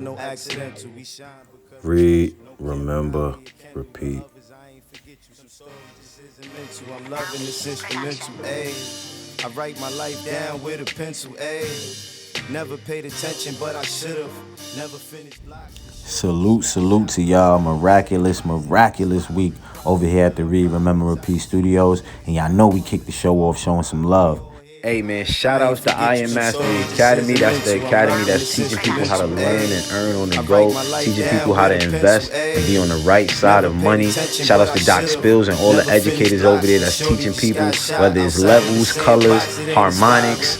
no accidental. We shine because Read, remember, repeat. I'm loving this instrumental, ayy. I write my life down with a pencil, ayy. Never paid attention, but I should've. Never finished blocks. Salute to y'all. Miraculous week over here at the Read, Remember, Repeat Studios. And y'all know we kicked the show off showing some love. Hey man, shout outs to I Am Mastery Academy. That's the academy that's teaching people how to learn and earn on the go, teaching people how to invest and be on the right side of money. Shout outs to Doc Spills and all the educators over there that's teaching people, whether it's levels, colors, harmonics,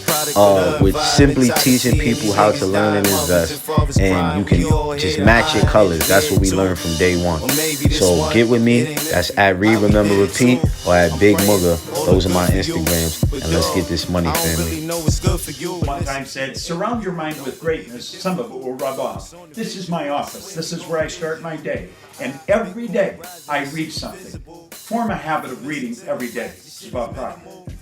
with simply teaching people how to learn and invest. And you can just match your colors. That's what we learned from day one. So get with me. That's at Read, Remember, Repeat, or at Big MUGGA. Those are my Instagrams. And let's get this money, family. One time said, surround your mind with greatness. Some of it will rub off. This is my office. This is where I start my day. And every day I read something. Form a habit of reading every day. It's about progress.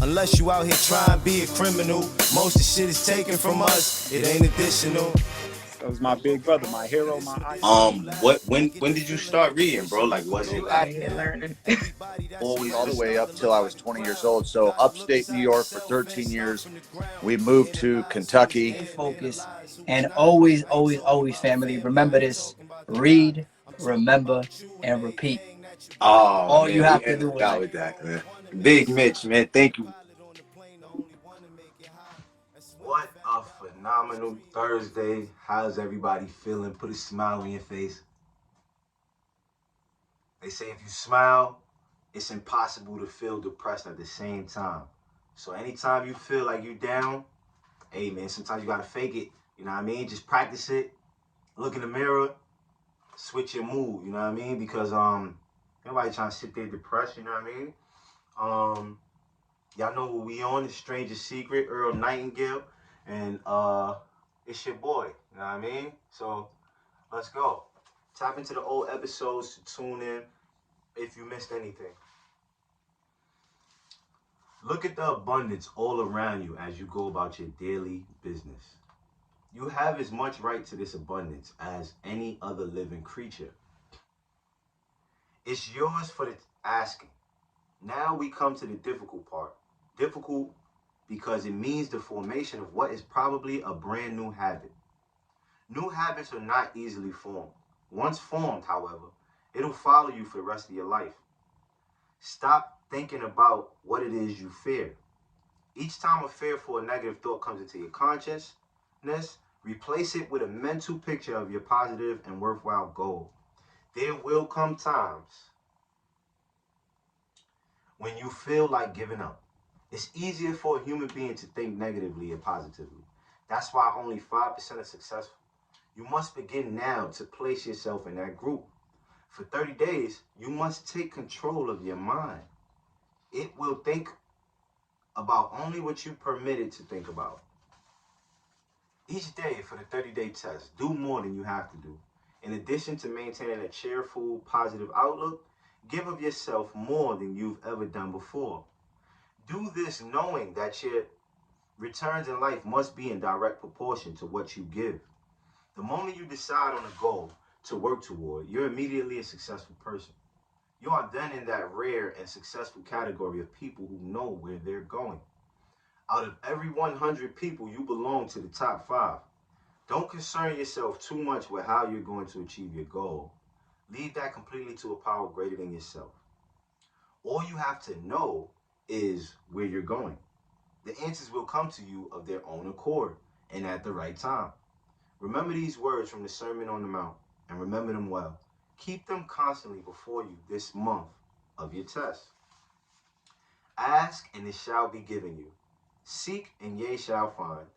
Unless you out here trying to be a criminal, most of the shit is taken from us. It ain't additional. That was my big brother, my hero, my idol. When did you start reading, bro? Like, was it Out like here learning. always all the way up till I was 20 years old. So upstate New York for 13 years. We moved to Kentucky. Focus. And always, family, remember this. Read, remember, and repeat. Oh, All man, you we have to ended do is out with that, man. Big Mitch, man, thank you. What a phenomenal Thursday. How's everybody feeling? Put a smile on your face. They say if you smile, it's impossible to feel depressed at the same time. So anytime you feel like you're down, hey man, sometimes you gotta fake it. You know what I mean? Just practice it. Look in the mirror. Switch your mood. You know what I mean? Because nobody trying to sit there depressed. You know what I mean? Y'all know what we on. The Strangest Secret, Earl Nightingale, and it's your boy. You know what I mean? So let's go. Tap into the old episodes to tune in if you missed anything. Look at the abundance all around you as you go about your daily business. You have as much right to this abundance as any other living creature. It's yours for the asking. Now we come to the difficult part. Difficult because it means the formation of what is probably a brand new habit. New habits are not easily formed. Once formed, however, it'll follow you for the rest of your life. Stop thinking about what it is you fear. Each time a fearful or negative thought comes into your consciousness, replace it with a mental picture of your positive and worthwhile goal. There will come times when you feel like giving up. It's easier for a human being to think negatively and positively. That's why only 5% are successful. You must begin now to place yourself in that group. For 30 days, you must take control of your mind. It will think about only what you permit it to think about. Each day for the 30-day test, do more than you have to do. In addition to maintaining a cheerful, positive outlook, give of yourself more than you've ever done before. Do this knowing that your returns in life must be in direct proportion to what you give. The moment you decide on a goal to work toward, you're immediately a successful person. You are then in that rare and successful category of people who know where they're going. Out of every 100 people, you belong to the top 5. Don't concern yourself too much with how you're going to achieve your goal. Leave that completely to a power greater than yourself. All you have to know is where you're going. The answers will come to you of their own accord and at the right time. Remember these words from the Sermon on the Mount and remember them well. Keep them constantly before you this month of your test. Ask and it shall be given you. Seek and ye shall find.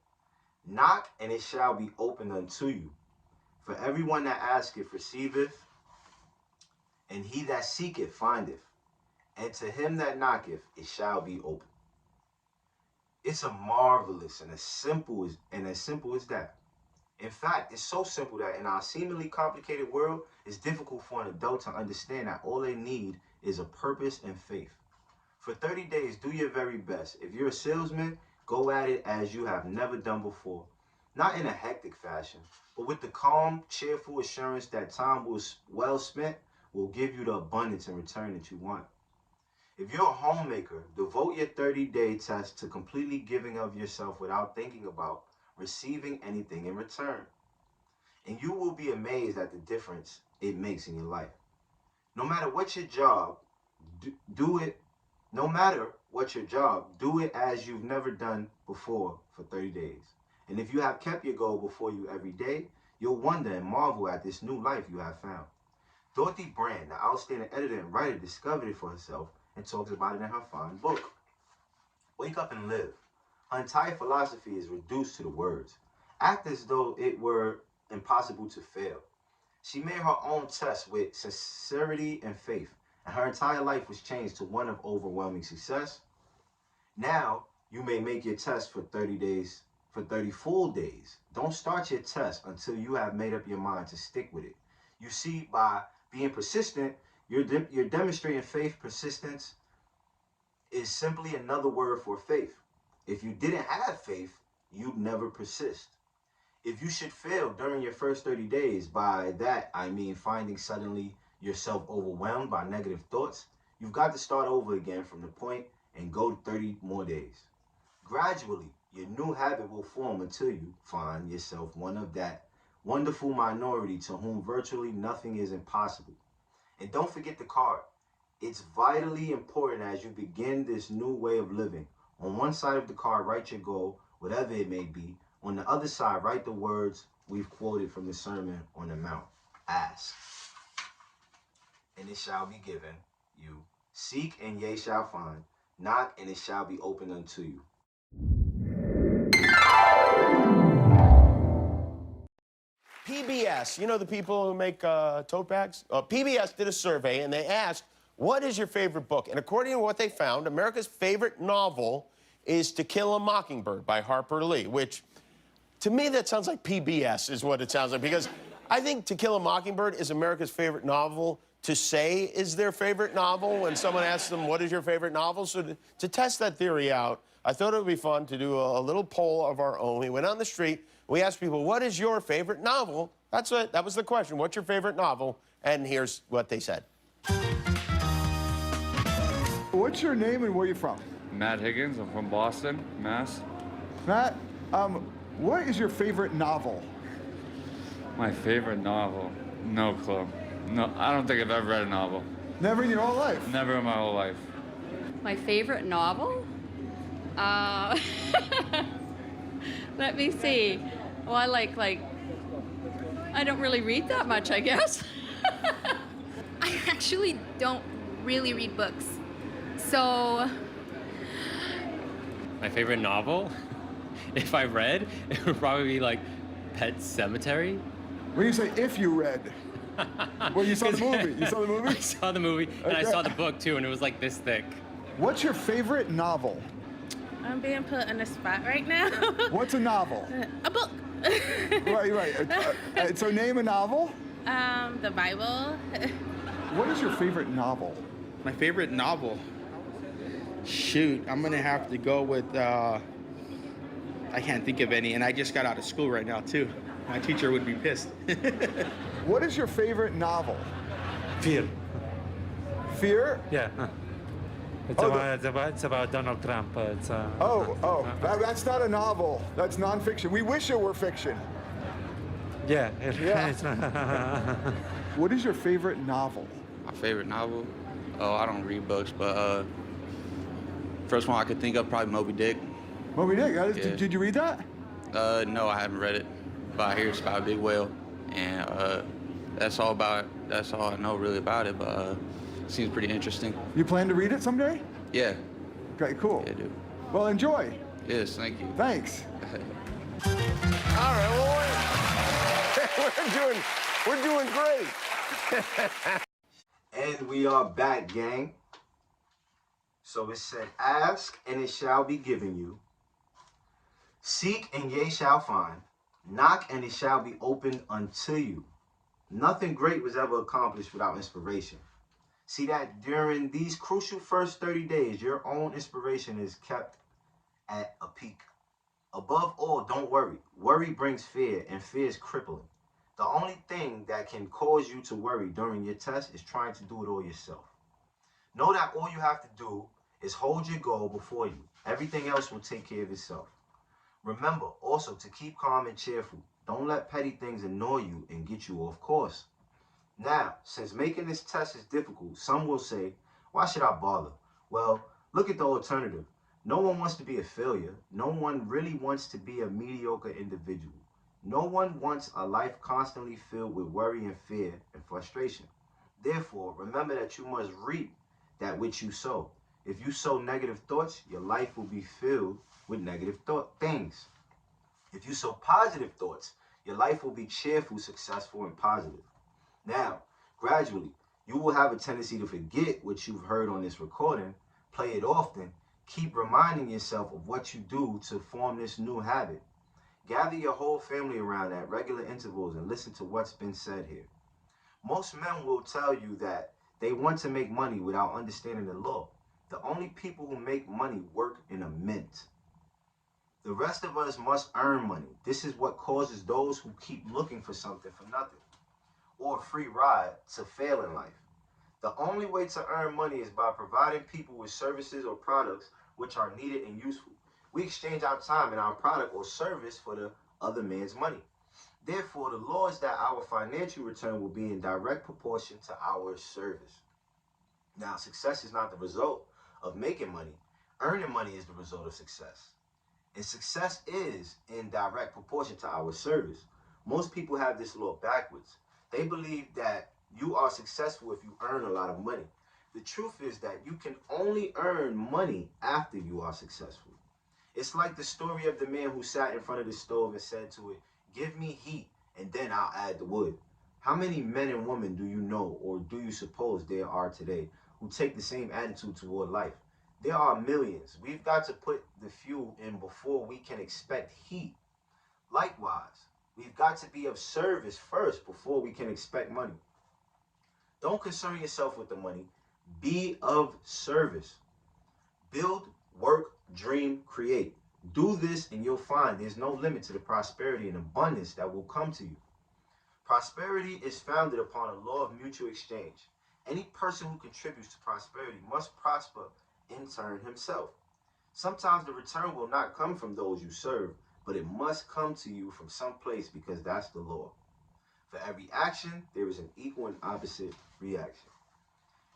Knock and it shall be opened unto you. For everyone that asketh receiveth, and he that seeketh findeth, and to him that knocketh it shall be opened. It's a marvelous and as simple as that. In fact, it's so simple that in our seemingly complicated world, it's difficult for an adult to understand that all they need is a purpose and faith. For 30 days, do your very best. If you're a salesman, go at it as you have never done before. not in a hectic fashion, but with the calm, cheerful assurance that time was well spent will give you the abundance in return that you want. If you're a homemaker, devote your 30-day test to completely giving of yourself without thinking about receiving anything in return. And you will be amazed at the difference it makes in your life. No matter what your job, do it. No matter what your job, do it as you've never done before for 30 days. And if you have kept your goal before you every day, you'll wonder and marvel at this new life you have found. Dorothy Brand, the outstanding editor and writer, discovered it for herself and talks about it in her fine book. Wake Up and Live. Her entire philosophy is reduced to the words. Act as though it were impossible to fail. She made her own test with sincerity and faith, and her entire life was changed to one of overwhelming success. Now, you may make your test for 30 days, for 30 full days. Don't start your test until you have made up your mind to stick with it. You see, by being persistent, you're demonstrating faith. Persistence is simply another word for faith. If you didn't have faith, you'd never persist. If you should fail during your first 30 days, by that I mean finding suddenly yourself overwhelmed by negative thoughts, you've got to start over again from the point and go to 30 more days. Gradually, your new habit will form until you find yourself one of that wonderful minority to whom virtually nothing is impossible. And don't forget the card. It's vitally important as you begin this new way of living. On one side of the card, write your goal, whatever it may be. On the other side, write the words we've quoted from the Sermon on the Mount. Ask, and it shall be given you. Seek, and ye shall find. Knock, and it shall be opened unto you. PBS, you know the people who make tote bags? PBS did a survey, and they asked, what is your favorite book? And according to what they found, America's favorite novel is To Kill a Mockingbird by Harper Lee, which, to me, that sounds like PBS is what it sounds like, because I think To Kill a Mockingbird is America's favorite novel to say is their favorite novel when someone asks them, what is your favorite novel? So to test that theory out, I thought it would be fun to do a little poll of our own. We went on the street, we asked people, what is your favorite novel? That was the question, what's your favorite novel? And here's what they said. What's your name and where are you from? Matt Higgins, I'm from Boston, Mass. Matt, what is your favorite novel? My favorite novel? No clue. No, I don't think I've ever read a novel. Never in your whole life? Never in my whole life. My favorite novel? Let me see. Well, I like, I don't really read that much, I guess. I actually don't really read books. So... My favorite novel? If I read, it would probably be like Pet Sematary. When you say if you read, well, you saw the movie. You saw the movie? I saw the movie, and I saw the book too, and it was like this thick. What's your favorite novel? I'm being put on the spot right now. What's a novel? A book. Right. So name a novel. The Bible. What is your favorite novel? My favorite novel? Shoot, I'm gonna have to go with, I can't think of any, and I just got out of school right now too. My teacher would be pissed. What is your favorite novel? Fear. Fear? Yeah. It's about Donald Trump. That's not a novel. That's nonfiction. We wish it were fiction. Yeah. What is your favorite novel? My favorite novel? Oh, I don't read books, but first one I could think of, probably Moby Dick. Moby Dick? Yeah. Did you read that? No, I haven't read it, but I hear it's about a big whale, and that's all I know really about it, but it seems pretty interesting. You plan to read it someday? Yeah. Okay, cool. Yeah, dude. Well, enjoy. Yes, thank you. Thanks. All right, well, we're doing great. And we are back, gang. So it said, ask, and it shall be given you. Seek, and ye shall find. Knock, and it shall be opened unto you. Nothing great was ever accomplished without inspiration. See that during these crucial first 30 days, your own inspiration is kept at a peak Above all, don't worry. Worry brings fear, and fear is crippling. The only thing that can cause you to worry during your test is trying to do it all yourself. Know that all you have to do is hold your goal before you. Everything else will take care of itself. Remember also to keep calm and cheerful. Don't let petty things annoy you and get you off course. Now, since making this test is difficult, some will say, why should I bother? Well, look at the alternative. No one wants to be a failure. No one really wants to be a mediocre individual. No one wants a life constantly filled with worry and fear and frustration. Therefore, remember that you must reap that which you sow. If you sow negative thoughts, your life will be filled with negative things. If you sow positive thoughts, your life will be cheerful, successful, and positive. Now, gradually, you will have a tendency to forget what you've heard on this recording. Play it often. Keep reminding yourself of what you do to form this new habit. Gather your whole family around at regular intervals and listen to what's been said here. Most men will tell you that they want to make money without understanding the law. The only people who make money work in a mint. The rest of us must earn money. This is what causes those who keep looking for something for nothing, or a free ride, to fail in life. The only way to earn money is by providing people with services or products which are needed and useful. We exchange our time and our product or service for the other man's money. Therefore, the law is that our financial return will be in direct proportion to our service. Now, success is not the result of making money. Earning money is the result of success. And success is in direct proportion to our service. Most people have this law backwards. They believe that you are successful if you earn a lot of money. The truth is that you can only earn money after you are successful. It's like the story of the man who sat in front of the stove and said to it, "Give me heat, and then I'll add the wood." How many men and women do you know, or do you suppose there are today, who take the same attitude toward life? There are millions. We've got to put the fuel in before we can expect heat. Likewise, we've got to be of service first before we can expect money. Don't concern yourself with the money. Be of service. Build, work, dream, create. Do this and you'll find there's no limit to the prosperity and abundance that will come to you. Prosperity is founded upon a law of mutual exchange. Any person who contributes to prosperity must prosper in turn himself. Sometimes the return will not come from those you serve, but it must come to you from some place, because that's the law. For every action, there is an equal and opposite reaction.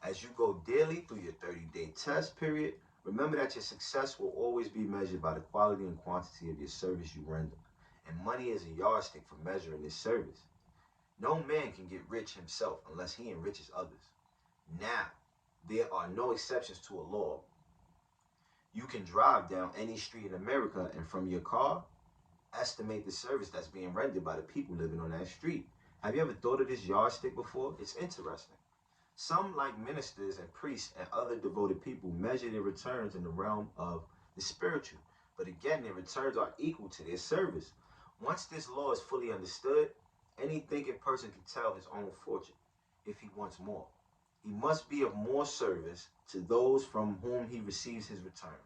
As you go daily through your 30-day test period, remember that your success will always be measured by the quality and quantity of your service you render. And money is a yardstick for measuring this service. No man can get rich himself unless he enriches others. Now, there are no exceptions to a law. You can drive down any street in America and from your car, estimate the service that's being rendered by the people living on that street. Have you ever thought of this yardstick before? It's interesting. Some, like ministers and priests and other devoted people, measure their returns in the realm of the spiritual. But again, their returns are equal to their service. Once this law is fully understood, any thinking person can tell his own fortune if he wants more. He must be of more service to those from whom he receives his return.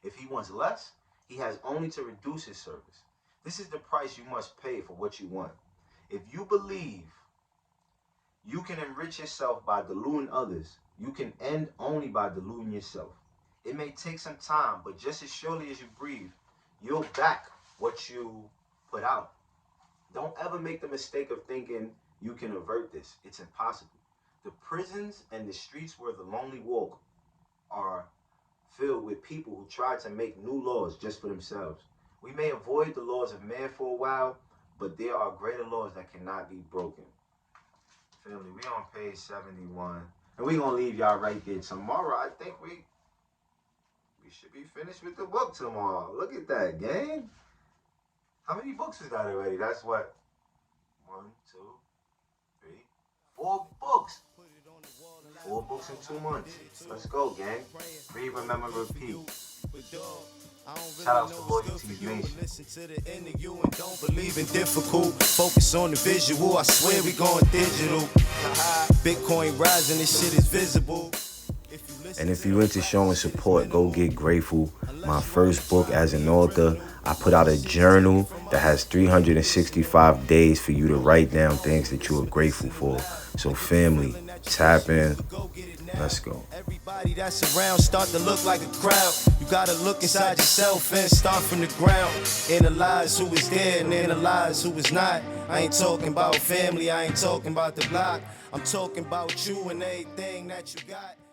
If he wants less, he has only to reduce his service. This is the price you must pay for what you want. If you believe you can enrich yourself by deluding others, you can end only by deluding yourself. It may take some time, but just as surely as you breathe, you'll back what you put out. Don't ever make the mistake of thinking you can avert this. It's impossible. The prisons and the streets where the lonely walk are filled with people who try to make new laws just for themselves. We may avoid the laws of man for a while, but there are greater laws that cannot be broken. Family, we on page 71, and we're going to leave y'all right there. Tomorrow, I think we should be finished with the book tomorrow. Look at that, gang. How many books is that already? That's what? 1, 2, 3, 4 books. 4 books in 2 months. Let's go, gang. Read, remember, repeat. Shout out to Loyalty Nation. Listen to the end of you and don't believe in difficult. Focus on the visual. I swear we going digital. Bitcoin rising, this shit is visible. And if you into showing support, go get Grateful, my first book as an author. I put out a journal that has 365 days for you to write down things that you are grateful for. So family, tap in. Let's go. Everybody that's around start to look like a crowd. You gotta look inside yourself and start from the ground. Analyze who is there and analyze who is not. I ain't talking about family, I ain't talking about the block. I'm talking about you and everything that you got.